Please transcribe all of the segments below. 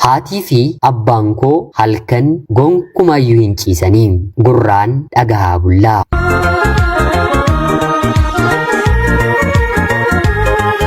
Haatii fi abbaan koo halkan gonkumayyuu hin ciisanii gurraan dhagahaa bullaa.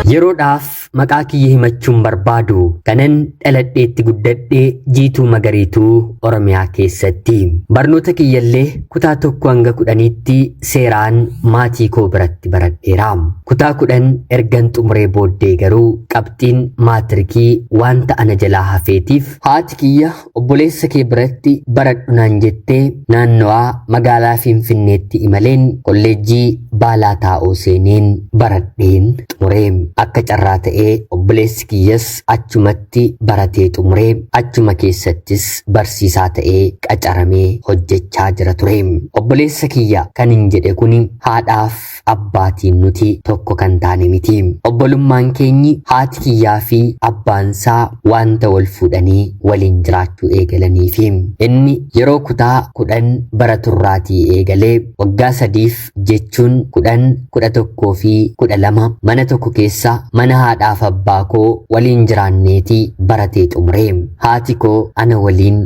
Yeroodhaaf maqaa kiyya himachuun barbaadu kanan dhaladheetti guddadhee jiituu magariituu Oromiyaa keessatti barnoota kiyyallee kutaa 1 hanga 10tti seeraan maatii koo biratti baradheera. Kutaa 10 ergan xumuree booddee garuu qabxiin maatirikii wanta ana jalaa hafeetiif haati kiyya obboleessa kee biratti baradhu naan jettee naannawaa magaalaa Finfinneetti imaleen kolleejjii Baalaa Taa'oo seeneen baradheen xumuree. Akka carraa ta'ee obboleessi kiyyas achumatti baratee xumuree achuma keessattis barsiisaa ta'ee qacaramee hojjechaa jira ture. Obboleessa kiyya kan hin jedhe kun haadhaaf abbaatiin nuti tokko kan taane miti. Obbolummaan keenyi haati kiyyaa fi abbaansaa wanta wal fuudhanii waliin jiraachuu eegalanii fi inni yeroo kutaa 10 baraturraatii eegalee waggaa 3f jechuun 10, 11 fi 12 mana tokko keessa mana haadhaaf abbaa koo waliin jiraanneetii baratee xumuree. Haati koo ana waliin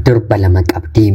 durba 2 qabdi.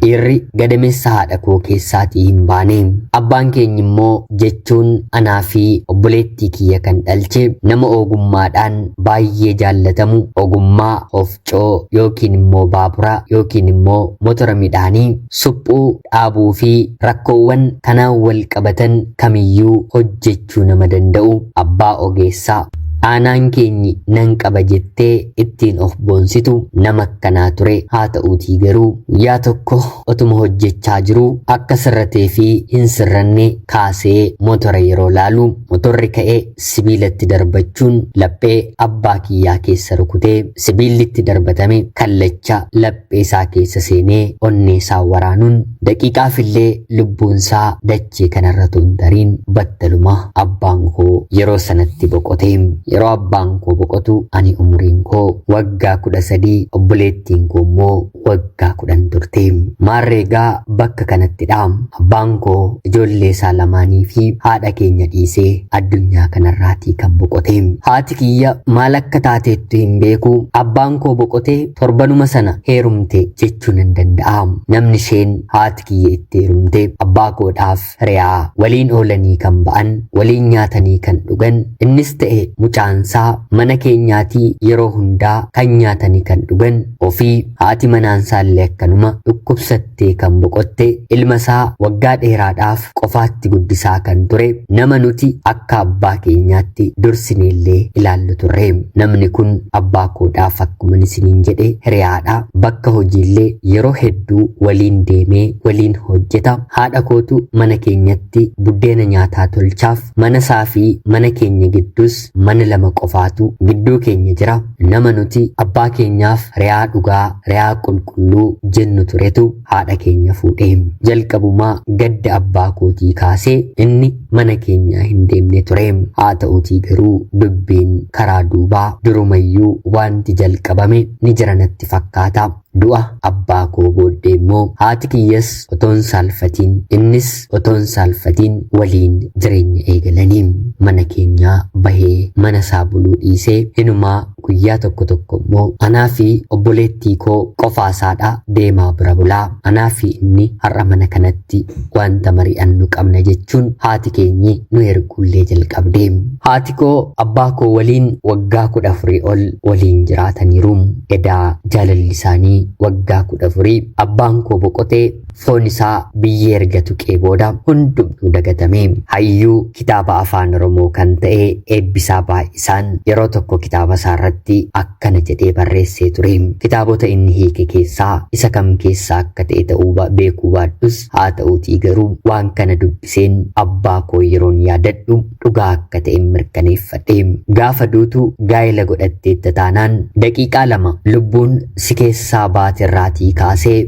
Dhiirri gadameessa haadha koo keessaatii hin baane. Abbaan keenya immoo jechuun anaa fi obboleettii kiyya kan dhalche nama ogummaadhaan baay'ee jaallatamu ogummaa ofcoo yookiin immoo baabura yookiin immoo motora midhaanii suphuu dhaabuu fi rakkoowwan kanaan wal qabatan kamiyyuu hojjechuu nama danda'u abbaa ogeessaa. Aanaan keenyi nan qaba jettee ittiin of boonsitu nama akkanaa ture. Haa ta'uutii garuu guyyaa tokko otuma hojjechaa jiruu akka sirratee fi hin sirranne kaasee motora yeroo laalu motorri ka'ee sibiilatti darbachuun laphee abbaa kiyyaa keessa rukutee sibiillitti darbatame kallacha laphee isaa keessa seenee onnee isaa waraanuun daqiiqaafillee lubbuunsaa dachee kanarra tundariin battaluma abbaan koo yeroo sanatti boqote. Yeroo abbaan koo boqotu ani umriin koo waggaa 13 obboleettiin koo immoo waggaa 10 turte. Maarreegaa bakka kanattidha abbaan koo ijoollee isaa lamaanii fi haadha keenya dhiisee addunyaa kanarraatii kan boqote. Haati kiyya maal akka taateettu hin beeku. Abbaan koo boqotee torbanuma sana heerumte jechuun hin danda'a. Namni isheen haati kiyya itti heerumte abbaa koodhaaf hiriyaa waliin oolanii kan ba'an waliin nyaatanii kan dhugan innis ta'e mucaansaa mana keenyaatii yeroo hundaa kan nyaatanii kan dhugan ofii haati manaansaallee akkanuma dhukkubsattee kan boqotte ilma isaa waggaa dheeraadhaaf qofaatti guddisaa kan ture nama nuti akka abbaa keenyaatti dursineellee ilaallu turre. Namni kun abbaa koodhaaf akkuma isiniin jedhe hiriyaadha. Bakka hojiillee yeroo hedduu waliin deemee waliin hojjeta. Haadha kootu mana keenyatti buddeena nyaataa tolchaaf mana isaa fi mana keenya gidduus mana 2 qofaatu gidduu keenya jira. Nama nuti abbaa keenyaaf hiriyaa dhugaa hiriyaa qulqulluu jennu turetu haadha keenya fuudhee. Jalqabumaa gadda abbaa kootii kaasee inni mana keenyaa hin deemne ture. Haa ta'uutii garuu dubbiin karaa duubaa durumayyuu wanti jalqabame ni jira natti fakkaata. Du'a abbaa koo booddee immoo haati kiyyas otoon saalfatiin innis otoon saalfatiin waliin jireenya eegalanii mana keenyaa bahee mana isaa buluu dhiisee hinumaa guyyaa tokko immoo anaa fi obboleettii koo qofaasaadha deemaa bira bulaa. Anaa fi inni har'a mana kanatti wanta mari'annu qabna jechuun haati keenyi nu erguullee jalqabde. Haati koo abbaa koo waliin waggaa 14 ol waliin jiraataniiru. Edaa jaalalli isaanii waggaa 14 abbaan koo boqotee foon isaa biyyee erga tuqee booda hundumtuu dagatame. Hayyuu kitaaba afaan Oromoo kan ta'e Eebbisaa Baay'isaan yeroo tokko kitaaba isaa irratti akkana jedhee barreessee ture. Kitaabota inni hiike keessaa isa kam keessaa akka ta'e ta'uu beekuu baadhus haa ta'uutii garuu waan kana dubbiseen abbaa koo yeroon yaadadhu dhugaa akka ta'e mirkaneeffadhe. Gaafa duutu gaa'ela godhatteetta taanaan daqiiqaa 2 lubbuun si keessaa baatirraatii kaasee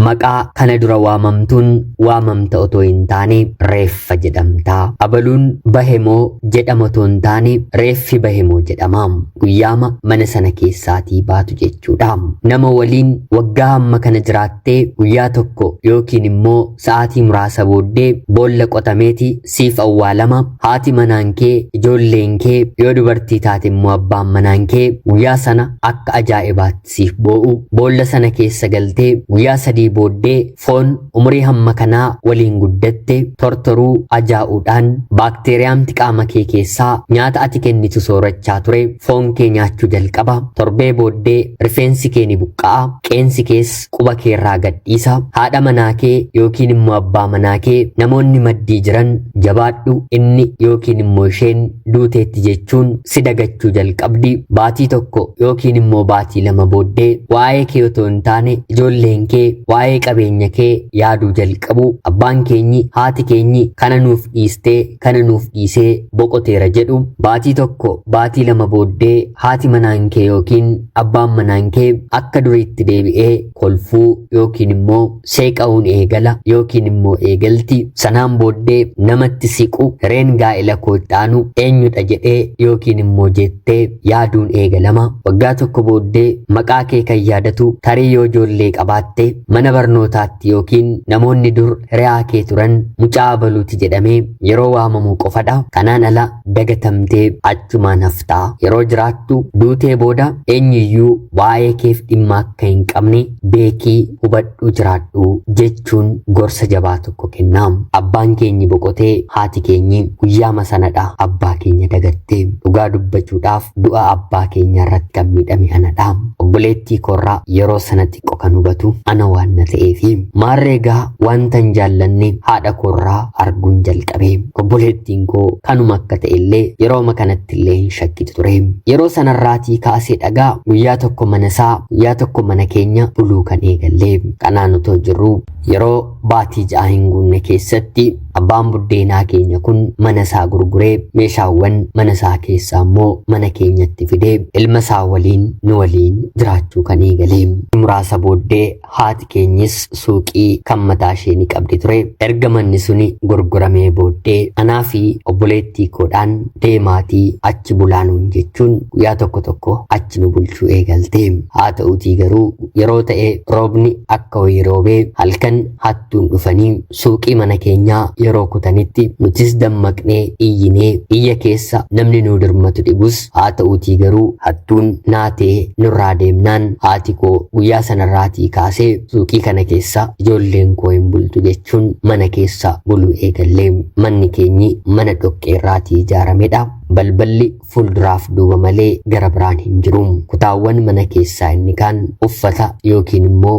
maqaa kana dura waamamtuun waamamta otoo hin taane reeffa jedhamta. Abaluun bahemoo jedhama otoo hin taane reeffi bahemoo jedhama. Guyyaama mana sana keessaatii baatu jechuudha. Nama waliin waggaa hamma kana jiraattee guyyaa tokko yookiin immoo sa'aatii muraasa booddee boolla qotameeti siif awwaalama. Haati manaan kee, ijoolleen kee, yoo dubartii taate immoo abbaan manaan kee guyyaa sana akka ajaa'ibaatti siif boo'u. Boolla sana keessa galtee guyyaa 3 booddee foon umurii hamma kanaa waliin guddatte tortoruu ajaa'uudhaan baakteeriyaamti qaama kee keessaa nyaata ati kennitu soorachaa ture foon kee nyaachuu jalqaba. Torbee booddee rifeensi kee ni buqqa'a. Qeensi kees quba keerraa gadhiisa. Haadha manaa kee yookiin immoo abbaa manaa kee namoonni maddii jiran jabaadhu inni yookiin immoo isheen duuteetti jechuun si dagachuu jalqabdi. Baatii tokko yookiin immoo baatii 2 booddee waa'ee kee otoo hin taane ijoolleen kee waa'ee qabeenya kee yaaduu jalqabu. Abbaan keenyi haati keenyi kana nuuf dhiistee kana nuuf dhiisee boqoteera jedhu. Baatii tokko baatii 2 booddee haati manaan kee yookiin abbaan manaan kee akka duriitti deebi'ee kolfuu yookiin immoo seeqa'uun eegala yookiin immoo eegalti. Sanaan booddee namatti siqu reen gaa'ela koottaanu eenyudha jedhee yookiin immoo jettee yaaduun eegalama. Waggaa tokko booddee maqaa kee kan yaadatu tarii yoo ijoollee qabaatte mana barnootaatti yookiin namoonni dur hiriyaa kee turan mucaa abaluuti jedhamee yeroo waamamuu qofadha. Kanaan ala dagatamtee achumaan haftaa. Yeroo jiraattu duutee booda eenyuyyuu waa'ee keef dhimma akka hin qabne beekii hubadhu jiraadhu jechuun gorsa jabaa tokko kennaam. Abbaan keenyi boqotee haati keenyi guyyaama sanadha abbaa keenya dagattee. Dhugaa dubbachuudhaaf du'a abbaa keenya irratti kan miidhame anadha. Obboleettii korraa yeroo sana xiqqoo kan hubatu ana waan na ta'eefi maarreegaa wanta hin jaallanne haadha korraa arguun jalqabe. Obboleettiin koo kanuma akka ta'ellee yerooma kanatti illee hin shakkitu ture. Yeroo sanarraatii kaasee dhagaa guyyaa tokko mana isaa guyyaa tokko mana keenya buluu kan eegallee. Kanaan otoo jirru yeroo baatii 6 hin guunne keessatti abbaan buddeenaa keenya kun mana isaa gurguree meeshaawwan mana isaa keessaa immoo mana keenyatti fidee ilma isaa waliin nu waliin jiraachuu kan eegalee. Muraasa booddee haati keenyis suuqii kan mataa ishee ni qabdi ture. Erga manni suni gurguramee booddee anaa fi obboleettii koodhaan deemaatii achi bulaanuun jechuun guyyaa tokko tokko achi nu bulchuu eegalte. Haa ta'uutii garuu yeroo ta'e roobni akka wayii roobee halkan hattuun dhufanii suuqii mana keenyaa yeroo kutanitti nutis dammaqnee iyyinee iyya keessa namni nu dirmatu dhibus. Haa ta'uutii garuu hattuun naatee nurraa deemnaan haati koo guyyaa sanarraatii kaasee suuqii kana keessa ijoolleen koo hin bultu jechuun mana keessa buluu eegallee. Manni keenyi mana dhoqqeerraatii ijaaramedha. Balballi fuulduraaf duuba malee gara biraan hin jiru. Kutaawwan mana keessaa inni kaan uffata yookiin immoo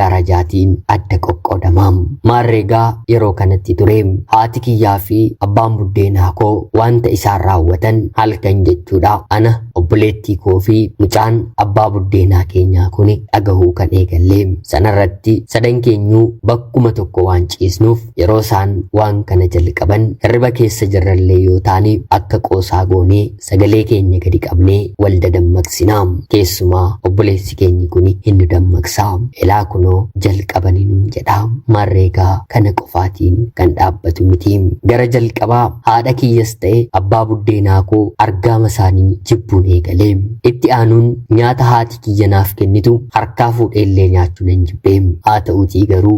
maggaarajaatiin adda qoqqoodama. Maarreegaa yeroo kanatti ture haati kiyyaa fi abbaan buddeenaa koo wanta isaan raawwatan halkan jechuudha. Ana obboleettii koo fi mucaan abbaa buddeenaa keenyaa kun dhagahuu kan eegallee. Sanarratti sadan keenyuu bakkuma tokko waan ciisnuuf yeroo isaan waan kana jalqaban hirriba keessa jirrallee yoo taane akka qoosaa goonee sagalee keenya gadi qabnee wal dadammaqsinaa. Keessumaa obboleessi keenyi kun hin nu dammaqsaa. Ilaa kunoo jalqabanii nuun jedhaa. Maarreegaa kana qofaatiin kan dhaabbatu miti. Gara jalqabaa haadha kiyyas ta'e abbaa buddeenaa koo argaama isaanii jibbuun eegalee. Itti aanuun nyaata haati kiyya naaf kennitu harkaa fuudheellee nyaachuu nan jibbee. Haa ta'uutii garuu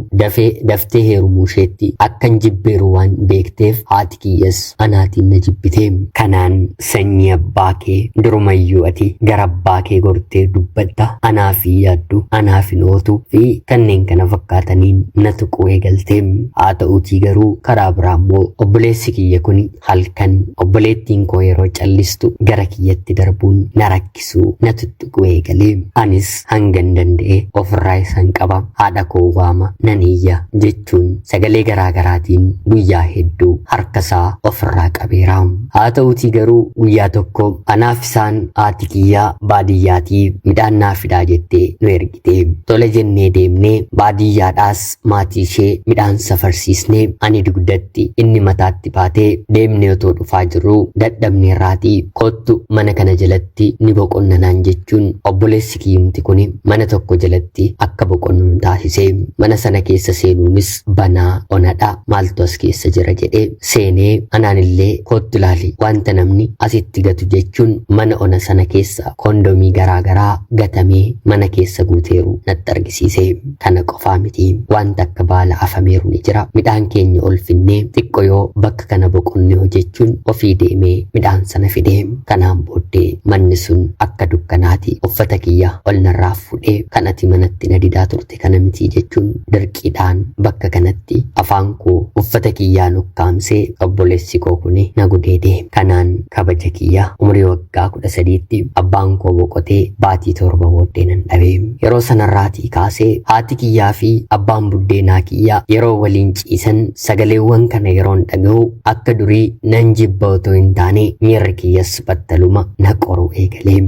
daftee heerumuu isheetti akkan jibbeeru waan beekteef haati kiyyas anaatiin na jibbite. Kanaan sanyii abbaa kee durumayyuu ati gara abbaa kee gortee dubbatta anaaf hin yaaddu anaaf hin ootu fi kanneen kana fakkaataniin na tuquu eegalte. Haa ta'uutii garuu karaa biraa immoo obboleessi kiyya kun halkan obboleettiin koo yeroo callistu gara kiyyatti darbuun na rakkisuu na tuttuquu eegalee. Anis hangan danda'e ofirraa isaan qaba haadha koo waama nan iyya jechuun sagalee garaagaraatiin guyyaa hedduu harkasaa ofirraa qabeera. Haa ta'uutii garuu guyyaa tokko anaaf isaan haati kiyyaa baadiyyaatii midhaan naaf fidaa jettee nu ergite. Tole jennee deemnee baadiyyaadhaas maatii ishee midhaan safarsiisnee ani dugdatti inni mataatti baatee deemnee otoo dhufaa jirru dadhabneerraatii kottu mana kana jalatti ni boqonna naan jechuun obboleessi kiyyumti kun mana tokko jalatti akka boqonnu taasisee mana sana keessa seenuunis banaa onadha maaltu as keessa jira jedhee seenee anaanillee kootti ilaali wanta namni asitti gatu jechuun mana ona sana keessa kondomii garaagaraa gatamee mana keessa guuteeru natti argisiise. Kana qofaa miti wanta akka baala afameeru ni jira. Midhaan keenya ol finnee xiqqoo yoo bakka kana boqonne jechuun ofii deemee midhaan sana fidee kanaan booddee manni sun akka dukkanaati uffata kiyya ol narraa fuudhee kan ati manatti na didaa turte kana miti jechuun dirqiidhaan bakka kanatti afaan koo uffata kiyyaa nukkaamsee obboleessi koo kun na gudeede. Kanaan kabaja kiyya umurii waggaa 13tti abbaan koo boqotee baatii 7 booddee nan dhabe. Yeroo sanarraatii kaasee haati kiyyaa fi abbaan buddeenaa kiyyaa yeroo waliin ciisan sagaleewwan kana yeroon dhaga'u akka durii nan jibba otoo hin taane miirri kiyyas battaluma na qoru eegalee.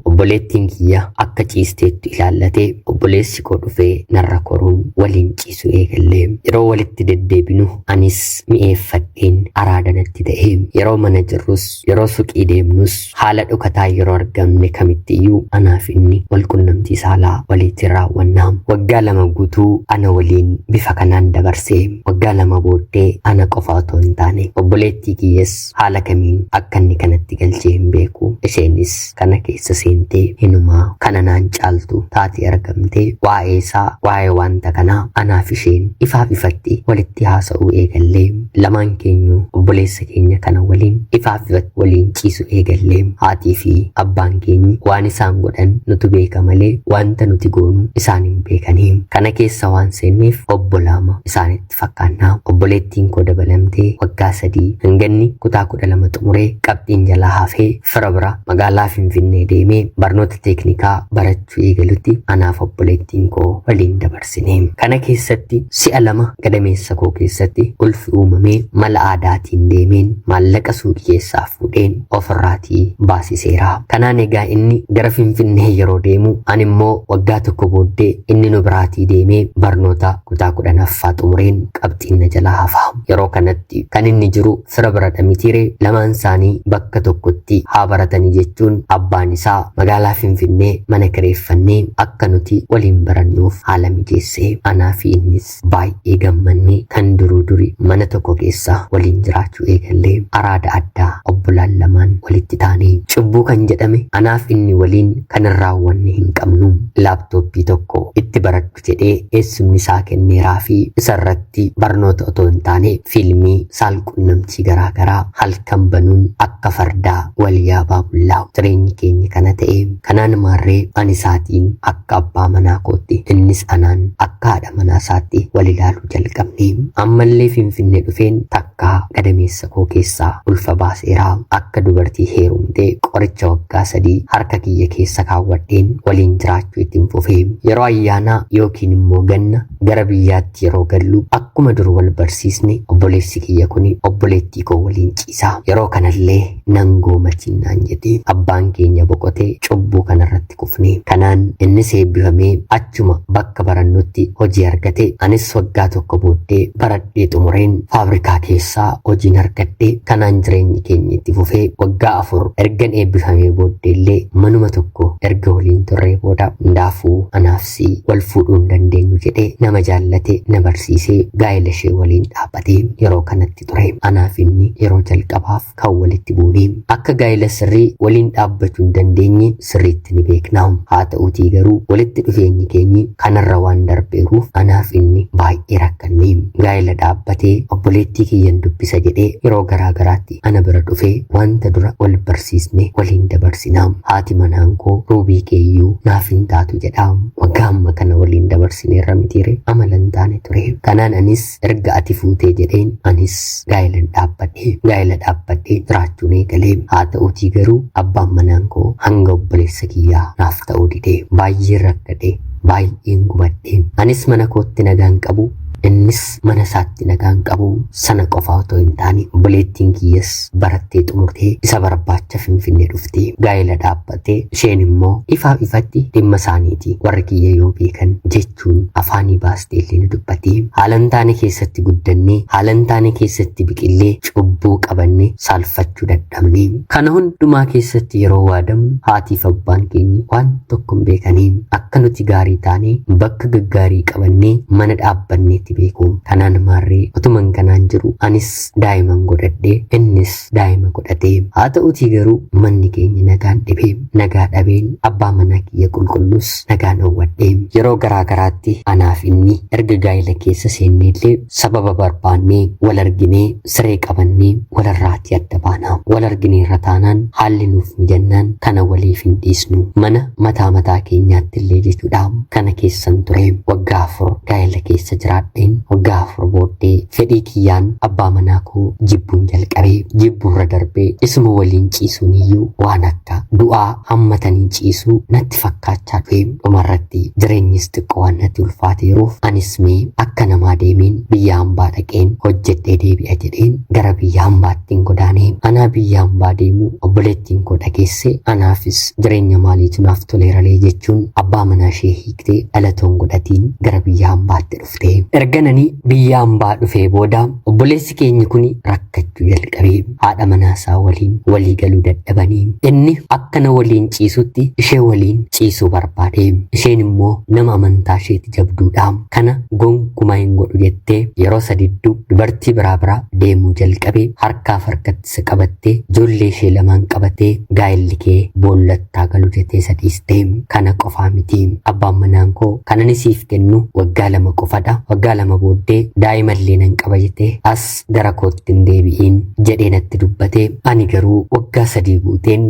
Obboleettiin kiyya akka ciisteetti ilaallatee obboleessi koo dhufee narra koruun waliin ciisu eegalee. Yeroo walitti deddeebinu anis mi'eeffadheen araada natti ta'e. Yeroo mana jirrus yeroo suqii deemnus haala dhukataa yeroo argamne kamittiyyuu anaaf inni wal qunnamtii saalaa walitti raawwannaa. Waggaa 2 guutuu ana waliin bifa kanaan dabarsee waggaa 2 booddee ana qofa otoo hin taane obboleettii kiyyas haala kamiin akka inni kanatti galchee hin beeku. Isheenis kana keessa seentee hinumaa kana naan caaltu taatee argamtee waa'ee wanta kanaa anaaf isheen ifaaf ifatti walitti haasa'uu eegallee. Lamaan keenyu obboleessa keenya kana waliin ifaaf ifatti waliin ciisu eegallee. Haatii fi abbaan keenyi waan isaan godhan nutu beeka malee wanta nuti goonu isaan hin beekanii. Kana keessa waan seenneef obbolaama isaanitti fakkaannaa. Obboleettiin koo dabalamtee waggaa 3 hanganni kutaa 12 xumuree qabxiin jalaa hafee fira bira magaalaa Finfinnee deemee barnoota teeknikaa barachuu eegalutti anaaf obboleettiin koo waliin dabarsine. Kana keessatti si'a 2 gadameessa koo keessatti ulfi uumamee mala aadaatiin deemeen maallaqa suuqii keessaa fuudheen ofirraatii baasiseera. Kanaan egaa inni gara Finfinnee yeroo deemu ani immoo waggaa 1 booddee inni nu biraatii deemee barnoota kutaa 10ffaa xumureen qabxiin na jalaa hafa. Yeroo kanatti kan inni jiru fira biradha mitiire lamaan isaanii bakka tokkotti haa baratanii jechuun abbaan isaa magaalaa Finfinnee mana kireeffannee akka nuti waliin barannuuf haala mijeessee anaa fi innis baay'ee gammannee kan durii mana tokko keessa waliin jiraachuu eegallee araada addaa obbolaan lamaan walitti taanee cubbuu kan jedhame anaaf inni waliin kan hin raawwanne hin qabnu. Laaptooppii tokko itti baradhu jedhee eessumni isaa kenneeraa fi isarratti barnoota otoo hin taane fiilmii saalqunnamtii garaagaraa halkan banuun akka fardaa wal yaabaa bullaa jireenyi keenya kana ta'e. Kanaan maarree ani isaatiin akka abbaa manaa kootti innis anaan akka haadha manaa isaatti wal ilaaluu jalqabne. Ammallee Finfinnee dhufeen takkaa gadameessa koo keessaa ulfa baaseera. Akka dubartii heerumtee qoricha waggaa 3 harka kiyya keessa kaawwadheen waliin jiraachuu ittiin fufee. Yeroo ayyaanaa yookiin immoo ganna gara biyyaatti yeroo gallu akkuma dur wal barsiisne obboleessi kiyya kun obboleettii koo waliin ciisa. Yeroo kanallee nan goomachinnaan jedhee abbaan keenya boqotee cubbuu kanarratti kufne. Kanaan innis eebbifamee achuma bakka barannutti hojii argate. Anis waggaa 1 booddee baradhee xumureen faabrikaa keessaa hojiin argadhe. Kanaan jireenyi keenya itti fufee waggaa 4 ergan eebbifamee booddeellee manuma tokko erga waliin turree booda hundaafuu anaafsi wal fuudhuu hin dandeenyu jedhee nama jaallate na barsiisee gaa'ela ishee waliin dhaabbatee yeroo kanatti ture. Anaaf inni yeroo jalqabaaf kan walitti buune. Akka gaa'ela sirrii waliin dhaabbachuu hin dandeenye sirriitti ni beekna. Haa ta'uutii garuu walitti dhufeenyi keenyi kanarra waan darbeeruuf anaaf inni baay'ee rakkanne. Gaa'ela dhaabbatee obboleettii kiyyan dubbisa jedhee yeroo garaagaraatti ana bira dhufee wanta dura wal barsiisne waliin dabarsina. Haati manaan koo ruubii keeyyuu naaf hin taatu jedha. Waggaa amma kana waliin dabarsineerra mitiire amala hin taane ture. Kanaan anis erga ati fuutee jedheen anis gaa'ela dhaabbadhee jiraachuun eegalee. Haa ta'uutii garuu abbaan manaan koo hanga obboleessa kiyyaa naaf ta'uu didee baay'ee rakkadhe baay'een gubadhe. Anis mana kootti nagaan qabu inni innis mana isaatti nagaan qabu sana qofa otoo hin taane obboleettiin kiyyas barattee xumurtee isa barbaacha Finfinnee dhuftee gaa'ela dhaabbattee isheen immoo ifaaf ifatti dhimma isaaniiti warri kiyya yoo beekan jechuun afaanii baastee illee ni dubbatti. Haalan taane keessatti guddannee haalan taane keessatti biqillee cubbuu qabannee saalfachuu dadhabnee kana hundumaa keessatti yeroo waadamnu haatiif abbaan keenya waan tokko hin beekanii akka nuti gaarii taane bakka gaggaarii qabannee mana dhaabbanneetti beeku. Kanaan maarree otuman kanaan jiru anis daa'iman godhadhee innis daa'ima godhatee haa ta'utii garuu manni keenya nagaan dhibee nagaa dhabeen abbaa manaa kiyya qulqullus nagaan dhowwadhee yeroo garaa garaatti anaaf inni erga gaa'ela keessa seenneellee sababa barbaannee wal arginee siree qabannee walirraatii adda baana. Wal arginee irra taanaan haalli nuuf mijannaan kana waliif hin dhiisnu mana mataa keenyaatti illee jechuudha. Kana keessan ture waggaa 4 gaa'ela keessa jiraadheen waggaa 4 booddee fedhii kiyyaan abbaa manaa koo jibbuun jalqabee jibbuurra darbee isuma waliin ciisuun iyyuu waan akka du'aa hammatanii ciisuu natti fakkaachaa dhufe. Dhumarratti jireenyis xiqqoo waan natti ulfaateeruuf anis mee akka namaa deemeen biyya hambaa dhaqeen hojjedhee deebi'a jedheen gara biyya hambaattiin godaanee anaa biyya hambaa deemu obboleettiin koo dhageesse anaafis jireenya maaliitu naaf toleeralee jechuun abbaa manaa ishee hiiktee dhalatoon godhatiin gara biyya hambaatti dhufte. Ergananii biyya hambaa dhufee booda obboleessi keenya kun rakkachuu jalqabee haadha manaasaa waliin walii galuu dadhabanii inni akkana waliin ciisutti ishee waliin ciisuu barbaade. Isheen immoo nama amantaa isheetti jabduudha. Kana gonkumaa hin godhu jettee yeroo sadidduu dubartii biraa deemuu jalqabee harkaaf harkatti isa qabattee ijoollee ishee lamaan qabatee gaa'elli kee boollattaa galu jettee sadiistee. Kana qofaa miti abbaan manaan koo kanan siif kennu waggaa 2 qofadha. Waggaa 2 booddee daa'imallee nan qaba jettee as gara kootti hin deebi'iin jedhee natti dubbate. Ani garuu waggaa 3 guuteen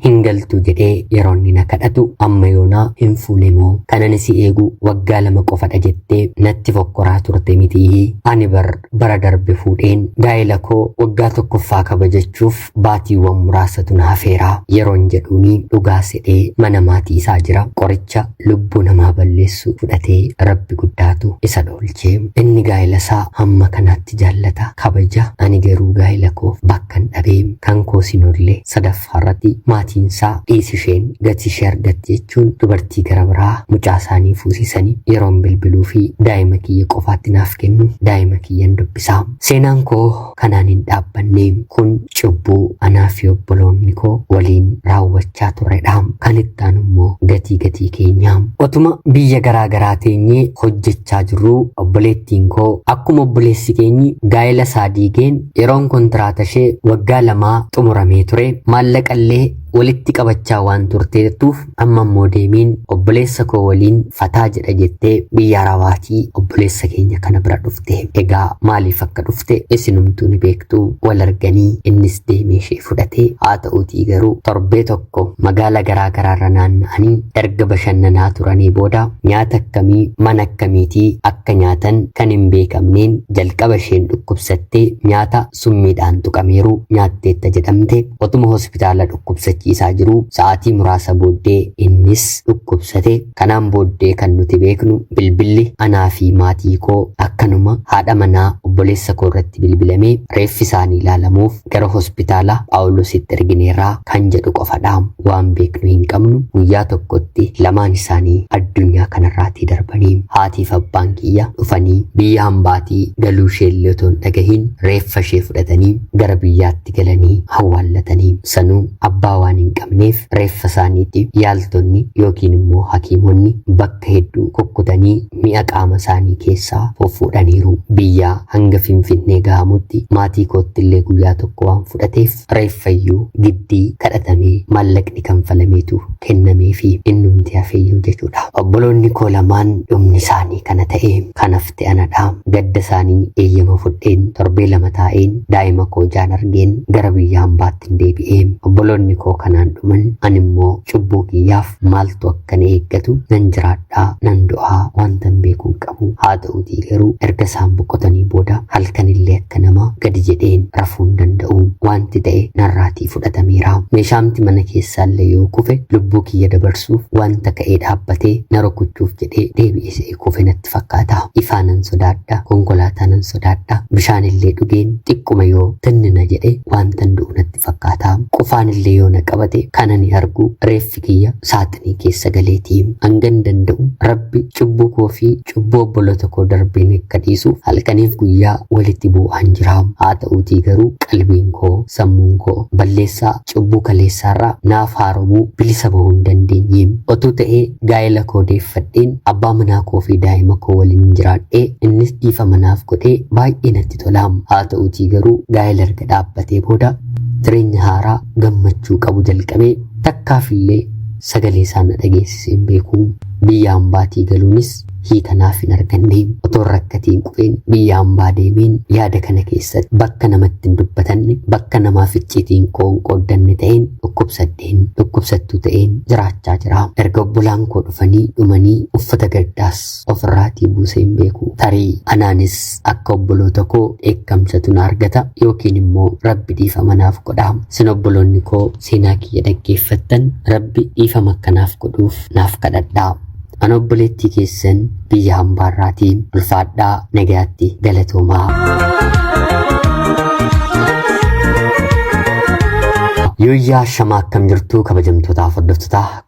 hin galtu jedhee yeroo inni na kadhatu amma yoonaa hin fuune moo kanan si eegu waggaa 2 qofadha jettee natti fokkoraa turte miti. Ani bara darbe fuudheen gaa'ela koo waggaa 1ffaa kabajachuuf baatiiwwan muraasatu na hafeera yeroon jedhuuni dhugaa sedhee mana maatii isaa jira. Qoricha lubbuu namaa balleessu fudhatee rabbi guddaatu isa dhoolchee inni gaa'ela isaa hamma kanaatti jaallata kabaja. Ani garuu gaa'ela koof bakkan dhabee kan koo sinollee sadaffaarratti maatiin isaa dhiisisheen gati ishee argatte jechuun dubartii gara biraa mucaa isaanii fuusisanii yeroon bilbiluu fi daa'ima kiyya qofaatti naaf kennu daa'ima kiyyan dubbisaa. Seenaan koo kanaan hin dhaabbanne kun cubbuu anaa fi obboloonni koo waliin raawwachaa turedha. Kan ittaan immoo gatii keenya otuma biyya garaa garaa teenyee hojjechaa jirru obboleettiin koo akkuma obboleessi keenyi gaa'ela isaa diigeen yeroon kontiraata ishee waggaa 2 xumuramee ture maallaqallee walitti qabachaa waan turteettuuf amma immoo deemiin obboleessa koo waliin fataa jedha jettee biyya Arabaatii obboleessa keenya kana bira dhufte. Egaa maaliif akka dhufte isinumtuu ni beektu. Wal arganii innis deemee ishee fudhatee haa ta'uutii garuu torbee tokko magaala garaa garaarra naanna'anii erga bashannanaa turanii booda nyaata akkamii mana akkamiitii akka nyaatan kan hin beekamneen jalqaba isheen dhukkubsattee nyaata summiidhaan tuqameeru nyaatteetta jedhamte otuma hospitaala dhukkubsachiisaa jiru sa'aatii muraasa booddee innis dhukkubsate. Kanaan booddee kan nuti beeknu bilbilli anaa fi maatii koo akkanuma haadha manaa obboleessa koo irratti bilbilamee reeffi isaanii ilaalamuuf gara hospitaala Phaawulositti ergineerraa kan jedhu qofadha. Waan beeknu hin qabnu. Guyyaa tokkotti lamaan isaanii addunyaa kanarraatii darbanii haatiif abbaan kiyya dhufanii biyya hambaatii galuu isheellee otoo hin dhagahin reeffa ishee fudhatanii gara biyyaatti galanii awwaallatanii. Sanuu abbaa waan hin qabneef reeffa isaaniitiif yaaltonni yookiin immoo hakiimonni bakka hedduu kukkutanii mi'a qaama isaanii keessaa fuffuudhaniiru. Biyyaa hanga Finfinnee gahamutti maatii koottillee guyyaa tokko waan fudhateef reeffayyuu giddii kadhatamee maallaqni kanfalameetu kennamee fi innumti hafeeyyuu jechuudha. Obboloonni koo lamaan dhumni isaanii kana ta'e kanafte anadha. Gadda isaanii eeyyama fudheen torbee 2 taa'een daa'ima koo jaan argeen gara biyya hambaatti deebi'ee obboloonni koo kanaan dhuman animmoo cubbuu kiyyaaf maaltu akkana eeggatu nan jiraadhaa nan du'aa wanta beekuu qabu. Haa ta'uutii garuu erga isaan boqotanii booda halkanillee akka nama gadi jedheen rafuun danda'u wanti ta'e narraatii fudhatameera. Meeshaamti mana keessaallee yoo kufe lubbuu kiyya dabarsuuf wanta ka'ee dhaabbatee na rukuchuuf jedhee deebi'ee kufenatti fakkaata. Ifaanan sodaadha, konkolaataanan sodaadha, bishaanillee dhugeen xiqquma yoo tinnina jedhe wantan du'u natti fakkaata. Qufaanillee yoo na qabate kana ni argu reeffi kiyya saaxinii keessa galeetii. Hangan danda'u Rabbi cubbuu koo fi cubbuu obboloota koo darbeen akka dhiisuuf halkaniif guyyaa walitti bu'aan jira. Haa ta'uutii garuu qalbiin koo sammuun koo balleessaa cubbuu kaleessaarraa naaf haaromuu bilisa bahuu hin dandeenye. Otuu ta'ee gaa'ela koo deeffadheen abbaa manaa koo fi daa'ima koo waliin jiraadhee innis dhiifama naaf godhee baay'ee natti tola. Haa ta'uutii garuu gaa'ela erga dhaabbatee booda jireenya haaraa gammachuu qabu jalqabee takkaafillee sagalee isaa na dhageessisee hin beeku. Biyya hambaatii galuunis hiikanaaf hin arganne. Otoo rakkatiin qubeen biyya hambaa deemeen yaada kana keessatti bakka namatti hin dubbatanne, bakka namaaf icciitiin koo hin qooddanne ta'een dhukkubsattuu ta'een jiraachaa jira. Erga obbolaan koo dhufanii dhumanii uffata gaddaas ofirraatii buusee hin beeku. Tarii anaanis akka obboloota koo dheekkamsatu na argata yookiin immoo Rabbi dhiifama naaf godha. Sin obboloonni koo seenaa kiyya dhaggeeffattan Rabbi dhiifama akkanaaf godhuuf naaf kadhadhaa. An obboleettii keessan biyya hambaarraatiin ulfaadhaa nagaatti galatoomaa. Yoo yaa shamaa akkam jirtu kabajamtootaaf hordoftoota